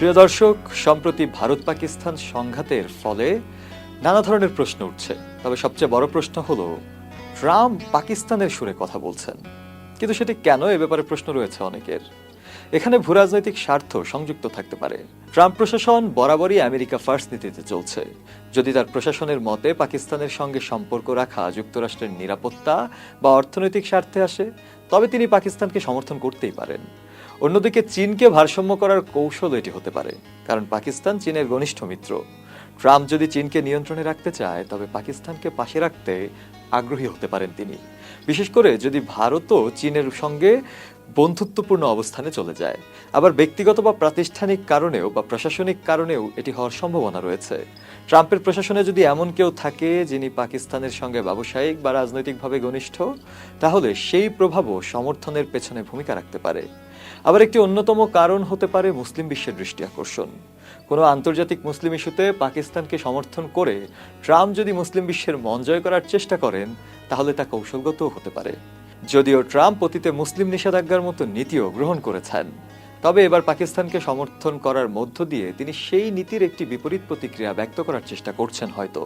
প্রিয় দর্শক, সম্প্রতি ভারত পাকিস্তান সংঘাতের ফলে নানা ধরনের প্রশ্ন উঠছে। তবে সবচেয়ে বড় প্রশ্ন হলো, ট্রাম্প পাকিস্তানের সুরে কথা বলছেন, কিন্তু সেটি কেন? এ ব্যাপারে প্রশ্ন রয়েছে অনেকের। এখানে ভূরাজনৈতিক স্বার্থ সংযুক্ত থাকতে পারে। ট্রাম্প প্রশাসন বরাবরই আমেরিকা ফার্স্ট নীতিতে চলছে। যদি তার প্রশাসনের মতে পাকিস্তানের সঙ্গে সম্পর্ক রাখা যুক্তরাষ্ট্রের নিরাপত্তা বা অর্থনৈতিক স্বার্থে আসে, তবে তিনি পাকিস্তানকে সমর্থন করতেই পারেন। অন্যদিকে চীনকে ভারসাম্য করার কৌশল এটি হতে পারে, কারণ পাকিস্তান চীনের ঘনিষ্ঠ মিত্র। ট্রাম্প যদি চীনকে নিয়ন্ত্রণে রাখতে চায়, তবে পাকিস্তানকে পাশে রাখতে আগ্রহী হতে পারেন তিনি, বিশেষ করে যদি ভারতও চীনের সঙ্গে বন্ধুত্বপূর্ণ অবস্থানে চলে যায়। আবার ব্যক্তিগত বা প্রাতিষ্ঠানিক কারণেও বা প্রশাসনিক কারণেও এটি হওয়ার সম্ভাবনা রয়েছে। ট্রাম্পের প্রশাসনে যদি এমন কেউ থাকে যিনি পাকিস্তানের সঙ্গে ব্যবসায়িক বা রাজনৈতিকভাবে ঘনিষ্ঠ, তাহলে সেই প্রভাবও সমর্থনের পেছনে ভূমিকা রাখতে পারে। আবার একটি অন্যতম কারণ হতে পারে মুসলিম বিশ্বের দৃষ্টি আকর্ষণ। কোনো আন্তর্জাতিক মুসলিম ইস্যুতে পাকিস্তানকে সমর্থন করে ট্রাম্প যদি মুসলিম বিশ্বের মন জয় করার চেষ্টা করেন, তাহলে তা কৌশলগতও হতে পারে। যদিও ট্রাম্প অতীতে মুসলিম নিষেধাজ্ঞার মতো নীতিও গ্রহণ করেছেন, তবে এবার পাকিস্তানকে সমর্থন করার মধ্য দিয়ে তিনি সেই নীতির একটি বিপরীত প্রতিক্রিয়া ব্যক্ত করার চেষ্টা করছেন হয়তো।